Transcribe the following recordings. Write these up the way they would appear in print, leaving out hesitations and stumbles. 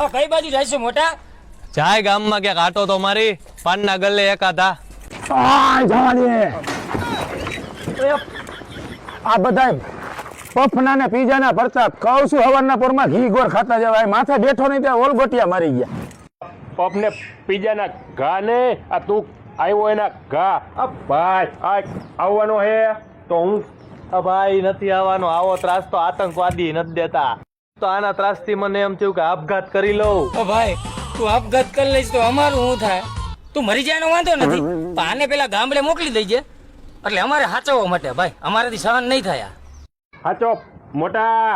કઈ બાજુ જાય છે મોટા? જાય ગામમાં ક્યાંક આટો તો મારી પાનના ગલ્લે એકાદા. આ બધા પફના ને પીઝાના ભરતા કહું છું હવારના પોરમાં ઘી ગોળ ખાતા જવાય. માથે બેઠો નહીં ત્યાં ઓલગોટિયા મારી ગયા. પફ ને પીઝાના ઘા ને આ તું આવ્યો એના ઘા. ભાઈ આ આવવાનો હે તો હું ભાઈ નથી આવવાનો. આવો ત્રાસ તો આતંકવાદી નથી દેતા. તો આના ત્રાસથી મને એમ થયું કે આપઘાત કરી લઉં. ભાઈ તું આપઘાત કરી લઈશ તો અમારું શું થાય? તું મરી જાય વાંધો નથી, પણ આને પેલા ગામડે મોકલી દેજે એટલે અમારે સાચવવા માટે. ભાઈ અમારાથી સહન નહીં થાય. સાચો મોટા.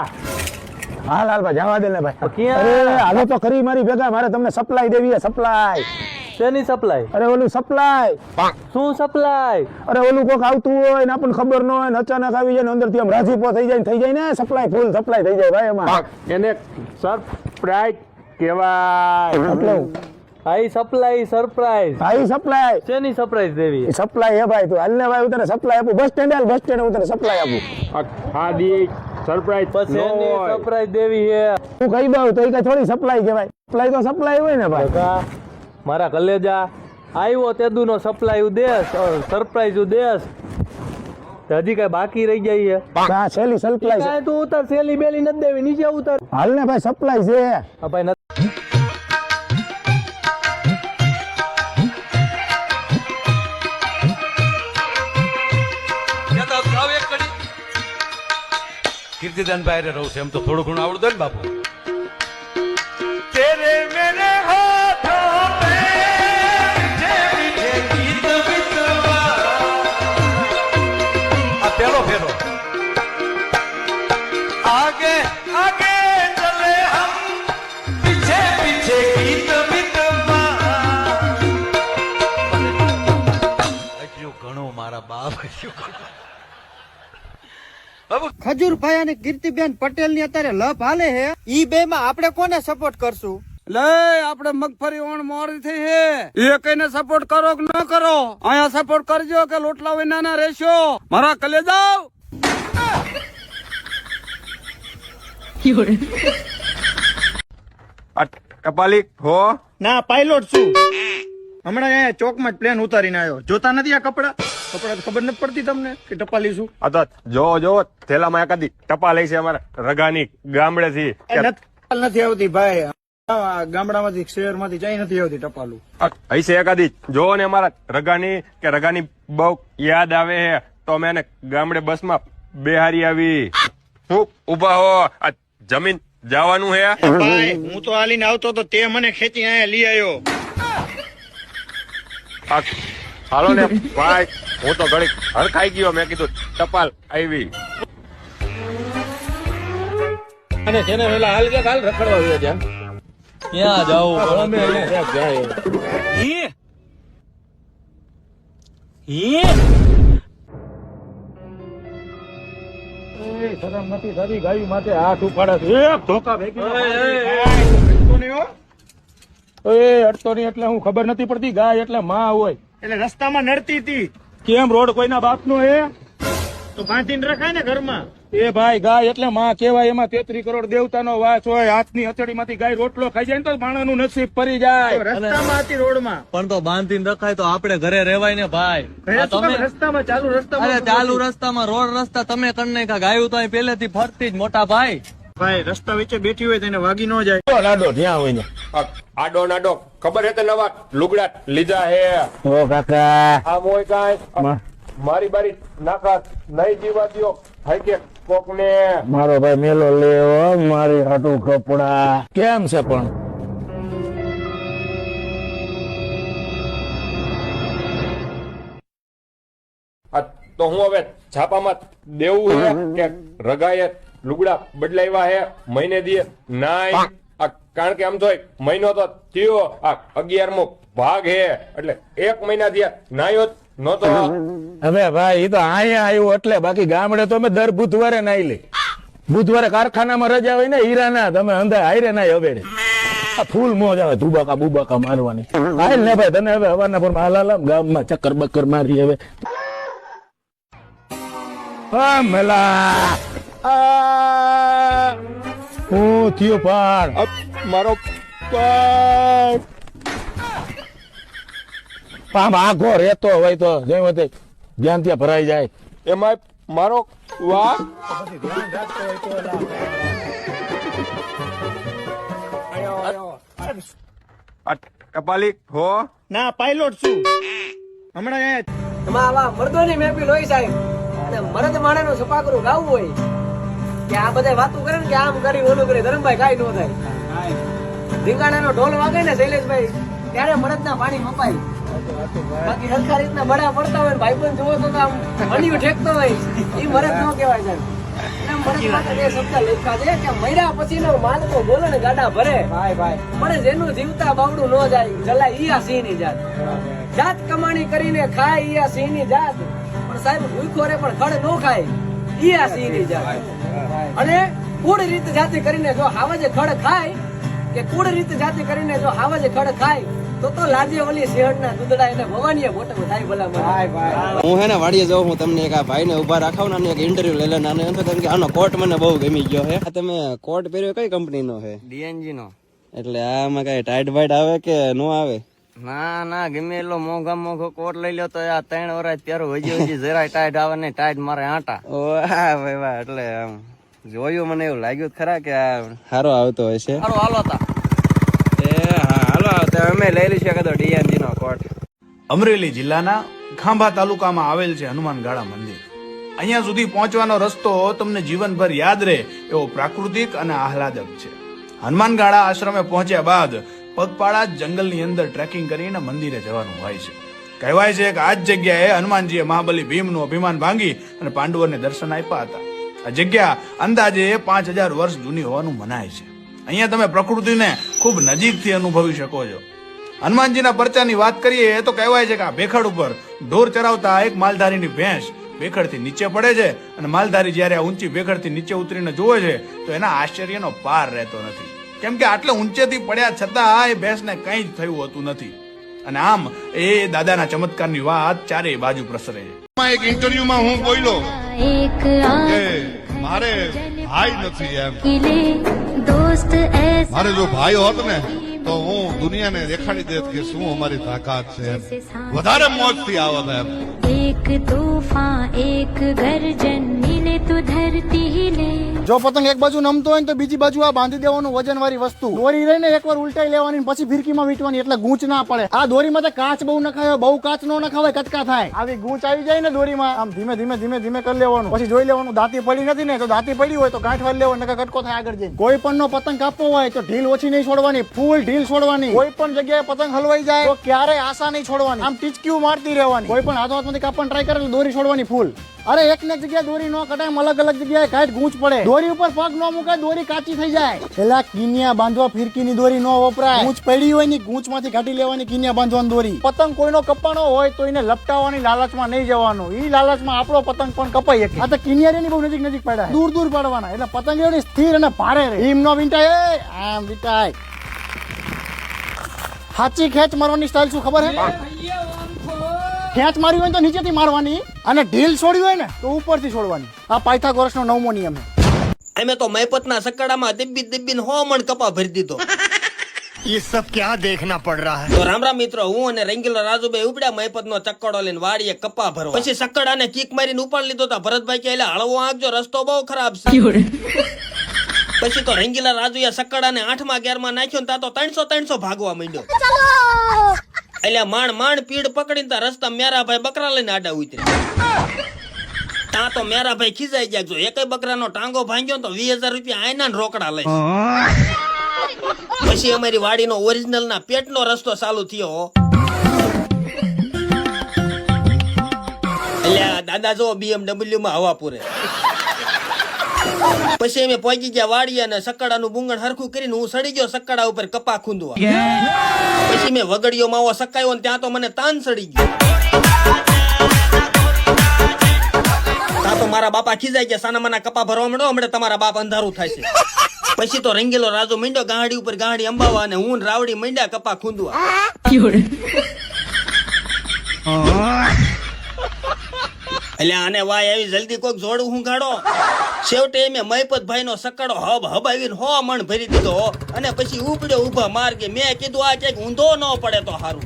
હાલ હાલ ભાઈ જવા દે ને ભાઈ. ક્યાં? અરે હાલો તો ખરી મારી ભેગા, મારે તમને સપ્લાય દેવી છે. સપ્લાય શેની સપ્લાય? અરે ઓલું સપ્લાય. શું સપ્લાય? અરે ઓલું કોક આવતું હોય ને આપણને ખબર ન હોય ને અચાનક આવી જાય ને અંદર થી આમ રાજીપો થઈ જાય ને સપ્લાય ફૂલ સપ્લાય થઈ જાય ભાઈ. એમાં એને સરપ્રાઈઝ કહેવાય. એટલે હાઈ સપ્લાય સરપ્રાઈઝ. ભાઈ સપ્લાય શેની સરપ્રાઈઝ દેવી? સપ્લાય હે ભાઈ. તું હાલ ને ભાઈ હું તને સપ્લાય આપું. બસ સ્ટેન્ડ હાલ, બસ સ્ટેન્ડ હું તને સપ્લાય આપું. હા દી સરપ્રાઈઝ પછી એની સરપ્રાઈઝ દેવી છે. હું કહી દઉં તો એ કઈ થોડી સપ્લાય કહેવાય. સપ્લાય તો સપ્લાય હોય ને ભાઈ. મારા કલેજા આવ્યો તેદુનો સપ્લાય દેશ સરપ્રાઈઝ દેશ. હજી કઈ બાકી રહી જાય છે? હા છેલ્લી સપ્લાય છે. તું ઉતાર, સેલી બેલી નથી દેવી, નીચે ઉતાર. હાલ ને ભાઈ સપ્લાય છે. હા ભાઈ કીર્તિદાન ભાઈ રહું છે એમ તો થોડું ઘણું આવડતું ને બાપુ. આ પેલો ફેરો આગે આગે ચલે હમ પીછે પીછે ગીત બીતવા. હજુ ઘણું મારા બાપ હજુ ખજૂરભાઈ અને કીર્તિબેન પટેલ ની અત્યારે લપ હાલે હે. ઈ બે માં આપણે કોને સપોર્ટ કરશું? લે આપણે મગફળી ઓણ મોડી થઈ હે, એ કઈને સપોર્ટ કરો કે ન કરો? અહીંયા સપોર્ટ કરજો કે લોટલા વિનાના રહેશો મારા કલેજાઓ. કપાલી હો ના પાયલોટ છું. હમણાં અહીંયા ચોકમાં જ પ્લેન ઉતારીને આવ્યો. જોતા નથી આ કપડા ખબર નથી પડતી તમને કે ટપાલી શું? આ તો જો થેલામાં એકાદી ટપા લઈ છે અમારા રગાની ગામડેથી. નથી આવતી ભાઈ. ગામડામાંથી શહેરમાંથી જઈ નથી આવતી ટપાલું. હશે એકાદી જો ને અમારા રગાની કે રગાની બહુ યાદ આવે છે તો અમે એને ગામડે બસમાં બેહારી આવી. શું ઉભા હો, આ જમીન જવાનું હે? ભાઈ હું તો હાલીને આવતો તો તે મને ખેંચી અહીંયા લઈ આવ્યો. હાલો ને ભાઈ, હું તો ઘડી હરખાઈ ગયો. મેં કીધું ટપાલ આવી. અને જેને પેલા હાલ કે હાલ રખડવા આવ્યો છે. ક્યાં જાવું? શરમ નથી થતી ગાયું માટે હાથ ઉપાડે છે. એક ધોકા ભેગી અડતો નહીં એટલે હું ખબર નથી પડતી. ગાય એટલે માં હોય એટલે રસ્તામાં નડતી હતી. કેમ રોડ કોઈના બાપનો હે તો બાંધીને રખાય ને ઘરમાં. એ ભાઈ ગાય એટલે માં કહેવાય. એમાં 33 કરોડ દેવતાનો વાસ હોય. હાથની હથેળીમાંથી ગાય રોટલો ખાઈ જાય ને તો માણસનું નસીબ ફરી જાય. રસ્તામાં હતી રોડમાં. પણ તો બાંધીને રખાય તો આપણે ઘરે રહેવાય ને ભાઈ. રસ્તામાં ચાલુ રસ્તામાં. અરે ચાલુ રસ્તામાં રોડ રસ્તા તમે કરી નાખ્યા. ગાયું તો અહીં પહેલેથી ફરતી જ મોટા ભાઈ. ભાઈ રસ્તા વચ્ચે બેઠી હોય તેને વાગી ન જાય. લાડો ત્યાં હોય ને આડો નાડો ખબર હે તે નવા લુગડા લીધા હે? ઓ કાકા આ મોય કાંઈ મારી બારી નાખા નહીં જીવા દ્યો. હાઈ કે કોક ને મારો ભાઈ મેલો લેવો મારી હાટું કપડા કેમ છે પણ તો હું હવે છાપામાં દેવું હે કે રગાએ લુગડા બદલાવ્યા હે મહિને દીએ નાય? કારણ કે આમ તો મહિનો તો થયો, આ 11મો ભાગ હે એટલે 1 મહિના થયા નાયો નતો. હવે ભાઈ એ તો અહીંયા આવ્યું એટલે, બાકી ગામડે તો અમે દર બુધવારે નાઈ લે. બુધવારે કારખાનામાં રજા હોય ને હીરાના, તમે અંધા હારે નાય હવે. આ ફૂલ મોજ આવે ધુબાકા બુબાકા મારવાની. હાલ ને ભાઈ તને હવે હવારના પર હાલ ગામમાં ચક્કર બક્કર મારી હવે. મેલા હું થયો પણ મારો આમ આખો રેતો હોય તો જેમ તે જ્યાં ત્યાં ભરાઈ જાય. એમાં મારો વાક આ ટપાલી હો ના પાયલોટ છું હમણાં એમાં આવા મર્દોની મહેફિલ હોય સાહેબ અને મરદ માણસનું સપાકરું ગાવું હોય કે આ બધા વાતો કરે ને કે આમ કરી ઓલું કરે ધરમભાઈ કાંઈ ન થાય. ધીંગાણાનો ઢોલ વાગે ને શૈલેષભાઈ ત્યારે મરદના પાણી મપાય. બાકી સરખા રીતના બડા પડતા હોય ભાઈ પણ જોવો તો આમ અડિયું ઠેકતો હોય એ મરદ ન કહેવાય સાહેબ. એટલે મરદ માટે બે શબ્દ લખ્યા છે કે મર્યા પછીનો માલકો બોલે ને ગાડા ભરે પણ જેનું જીવતા બાવડું ન જાય જલાય ઈ આ સિંહની જાત. જાત કમાણી કરીને ખાય ઈ આ સિંહની જાત પણ સાહેબ ભૂખો રે પણ ખડ ન ખાય ઈ આ સિંહની જાત. અને કુળ રીત જાતિ કરીને જો હાવજે ખડ ખાય કે કુળ રીત જાતિ કરીને જો હાવજે ખડ ખાય તો લાજે ઓલી સિંહણના દૂધડા એને ભવાનીએ મોટો થાય ભલા મને. હું હે ને વાડીએ જાઉં હું તમને એક આ ભાઈને ઉભા રાખાવ ને એક ઇન્ટરવ્યુ લઈ લેને આને કેમ કે આનો કોટ મને બહુ ગમી ગયો છે. આ તમે કોટ પહેર્યો કઈ કંપનીનો છે? ડીએનજી નો. એટલે આમાં કઈ ટાઈટ બાઈટ આવે કે નો આવે? ના ના ગમે એટલો મોંઘો કોટ લઈ લ્યો તો આ 3 વર્ષ પહેરો હજી જરાય ટાઈટ આવે ને ટાઈટ મારે આટા. વાહ ભાઈ વાહ. એટલે આમ જોયું મને એવું લાગ્યું ખરા કે આ સારો આવતો હશે. હાલો હાલો તા હાલો અમે લઈ લઈશું કદો ડીએનજી નો કોટ. અમરેલી જિલ્લાના ખાંભા તાલુકામાં આવેલ છે હનુમાનગાળા મંદિર. અહીંયા સુધી પહોંચવાનો રસ્તો તમને જીવનભર યાદ રહે એવો પ્રાકૃતિક અને આહલાદક છે. હનુમાનગાળા આશ્રમે પહોંચ્યા બાદ પગપાળા જંગલની અંદર ટ્રેકિંગ કરીને મંદિરે જવાનું હોય છે. કહેવાય છે કે આ જ જગ્યાએ હનુમાનજીએ મહાબલી ભીમનું અભિમાન ભાંગી અને પાંડવોને દર્શન આપ્યા હતા. આ જગ્યા અંદાજે 5000 વર્ષ જૂની હોવાનું મનાય છે. અહીંયા તમે પ્રકૃતિને ખૂબ નજીકથી અનુભવી શકો છો. હનુમાનજીના પરચાની વાત કરીએ તો કહેવાય છે કે આ ભેખડ ઉપર ઢોર ચરાવતા એક માલધારીની ભેંસ ભેખડથી નીચે પડે છે અને માલધારી જ્યારે આ ઊંચી ભેખડથી નીચે ઉતરીને જોવે છે તો એના આશ્ચર્યનો પાર રહેતો નથી. કેમ કે આટલે ઊંચેથી પડ્યા છતાં એ ભેંસને કંઈ જ થયું હોતું નથી. અને આમ એ દાદાના ચમત્કારની વાત ચારેય બાજુ પ્રસરે છે. એક ઇન્ટરવ્યુમાં હું બોલ્યો કે મારે ભાઈ નથી એમ. મારે જો ભાઈ હોત ને તો હું દુનિયાને દેખાડી દેત કે શું અમારી તાકાત છે એમ. વધારે મોજથી આવત એમ. એક તૂફાન એક ગર્જન મિલે તો ધરતી हिले. જો પતંગ એક બાજુ નમતો હોય ને તો બીજી બાજુ આ બાંધી દેવાનું વજન વાળી વસ્તુ દોરી રહીને એકવાર ઉલટાઈ લેવાની પછી ફિરકીમાં વીંટવાની એટલે ગૂંચ ના પડે. આ દોરીમાં તો કાચ બહુ નખાયો, બહુ કાચ નો નખાવાય, કટકા થાય. આવી ગૂંચ આવી જાય ને દોરીમાં આમ ધીમે ધીમે ધીમે ધીમે કરી લેવાનું. પછી જોઈ લેવાનું દાંતી પડી નથી ને તો દાંતી પડી હોય તો ગાંઠ વાળી લેવાનું નકર કટકો થાય આગળ જઈને. કોઈ પણ નો પતંગ કાપવો હોય તો ઢીલ ઓછી નહીં છોડવાની, ફૂલ ઢીલ છોડવાની. કોઈ પણ જગ્યાએ પતંગ હલવાઈ જાય તો ક્યારે આશા નહીં છોડવાની, આમ ટીચકીઓ મારતી રહેવાની. કોઈ પણ હાથમાંથી કાપવાની ટ્રાય કરે તો દોરી છોડવાની ફૂલ. અરે એક ને જગ્યાએ દોરી નો કટાય, અલગ અલગ જગ્યાએ કાંઈ ગૂંચ પડે. દોરી ઉપર પગ નો મુકાય, દોરી કાચી થઈ જાય. પેલા કિનિયા બાંધવા ફિરકીની દોરી નો વપરાય. ગૂંચ પડી હોય ની ગૂંચ માંથી કાઢી લેવાની કિનિયા બાંધવાની દોરી. પતંગ કોઈનો કપાનો હોય તો એને લપટાવવાની લાલચમાં નહીં જવાનું. ઈ લાલચમાં આપણો પતંગ પણ કપાઈ શકે. આ તો કિનિયાની બહુ નજીક નજીક પડ્યા, દૂર દૂર પાડવાના એટલે પતંગ એવડી સ્થિર અને ભારે રહે. ઈમ નો વીંટાય, આમ વીંટાય. સાચી ખેંચ મારવાની સ્ટાઇલ શું ખબર હે? ખેંચ મારી હોય તો નીચેથી મારવાની અને ઢીલ છોડી હોય ને તો ઉપરથી છોડવાની. આ પાયથાગોરસનો 9મો નિયમ છે. અમે તો મયપતના સક્કડામાં દિબ્બી 100 મણ કપા ભરી દીધો. ये सब क्या देखना पड़ रहा है? તો રામ રામ મિત્રો, હું અને રંગીલા રાજુભાઈ ઉપડ્યા મયપતનો ચક્કડો લઈને વાડીએ કપા ભરવા. પછી સક્કડાને કિક મારીને ઉપાડી લીધો તો ભરતભાઈ કે એટલે હળવો આંકજો, રસ્તો બહુ ખરાબ છે. પછી તો રંગીલા રાજુએ સક્કડાને 8મા ગેરમાં નાખ્યો ને તા તો 300 ભાગવા માંડ્યો. એટલે માંડ પીડ પકડીને તા રસ્તા મેરાભાઈ બકરા લઈને આડા ઉતર્યા. તા તો મેરાભાઈ ખીજાઈ ગયા, જો એકય બકરાનો ટાંગો ભાંગ્યો તો 20000 રૂપિયા આયના ને રોકડા લઈ. પછી અમારી વાડીનો ઓરિજિનલ ના પેટનો રસ્તો ચાલુ થયો. એટલે દાદા જો BMW માં હવા પૂરે. પછી અમે પહોંચી ગયા વાડી અને સક્કડાનું બુંગણ હરખું કરીને હું સડી ગયો સક્કડા ઉપર કપા ખૂંદવા. પછી મેં વગડીયો માવો સકાયો ત્યાં તો મને તાન સડી ગયો. ત્યાં તો મારા બાપા ખીજાઈ ગયા, સાના માના કપા ભરવા માંડો, હમણાં તમારા બાપ અંધારું થાય છે. પછી તો રંગીલો રાજો માંડ્યો ગાડી ઉપર ગાડી અંબાવા અને હું રાવડી માંડ્યા કપા ખૂંદવા. એટલે આને વાય આવી જલ્દી કોઈક જોડું હું ગાડો. છેવટે મેં મહિપતભાઈ નો સકડો હબાવીને 100 મણ ભરી દીધો અને પછી ઉપડ્યો ઉભા માર્ગે. મેં કીધું આ ક્યાંક ઊંધો ન પડે તો સારું.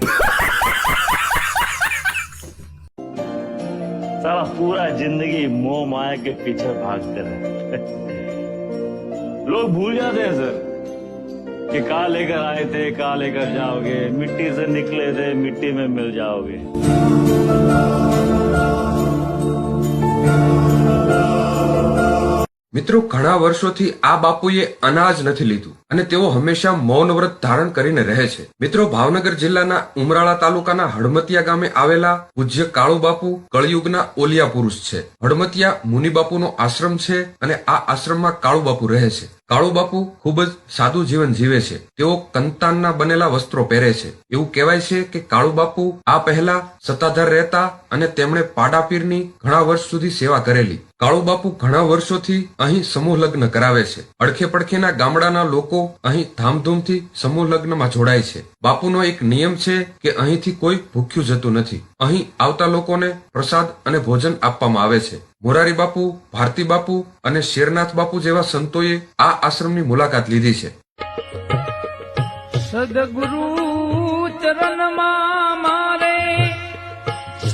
साला पूरा जिंदगी मोह माया के पीछे भागते रहे लोग भूल जाते हैं सर कि कहाँ लेकर आए थे कहाँ लेकर जाओगे, मिट्टी से निकले थे मिट्टी में मिल जाओगे. મિત્રો, ઘણા વર્ષોથી આ બાપુએ અનાજ નથી લીધું અને તેઓ હંમેશા મૌન વ્રત ધારણ કરીને રહે છે. મિત્રો, ભાવનગર જિલ્લાના ઉમરાળા તાલુકાના હડમતિયા ગામે આવેલા પૂજ્ય કાળુ બાપુ કળયુગના ઓલિયા પુરુષ છે. હડમતિયા મુનિ બાપુનો આશ્રમ છે અને આ આશ્રમમાં કાળુ બાપુ રહે છે. કાળુ બાપુ ખૂબ જ સાદું જીવન જીવે છે. તેઓ કંતાનના બનેલા વસ્ત્રો પહેરે છે. એવું કહેવાય છે કે કાળુ બાપુ આ પહેલા સત્તાધાર રહેતા અને તેમણે પાડાપીરની ઘણા વર્ષ સુધી સેવા કરેલી. કાળુ બાપુ ઘણા વર્ષોથી અહીં સમૂહ લગ્ન કરાવે છે. અડખે પડખેના ગામડાના લોકો અહીં ધામધૂમથી સમૂહ લગ્નમાં જોડાય છે. બાપુનો એક નિયમ છે કે અહીંથી કોઈ ભૂખ્યું જતું નથી. અહીં આવતા લોકોને પ્રસાદ અને ભોજન આપવામાં આવે છે. મોરારી બાપુ, ભારતી બાપુ અને શેરનાથ બાપુ જેવા સંતોએ આ આશ્રમની મુલાકાત લીધી છે. સદગુરુ ચરણમાં મારે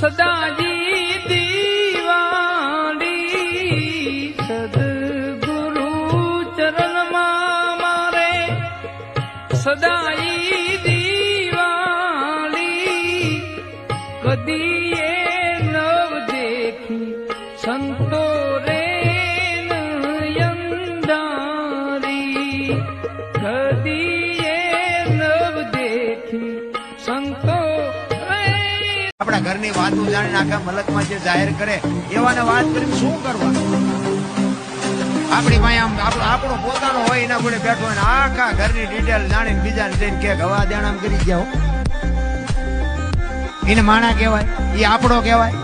સદાજી દીવાડી. સદગુરુ ચરણમાં મારે સદાઈ દીવાડી. કદી એ નવ દેખી સંતો રે નયનદારી. કદી એ નવ દેખી સંતો રે. આપણા ઘરની વાતો જાણીને આખા મલકમાં જે જાહેર કરે એવાને વાત કરીને શું કરવા? આપણી પાસે આમ આપણો પોતાનો હોય એના જોડે બેઠો હોય ને આખા ઘરની ડિટેલ જાણીને બીજાને જઈને કે હવા દેણામ કરી ગયા. એને માણા કહેવાય? એ આપણો કહેવાય?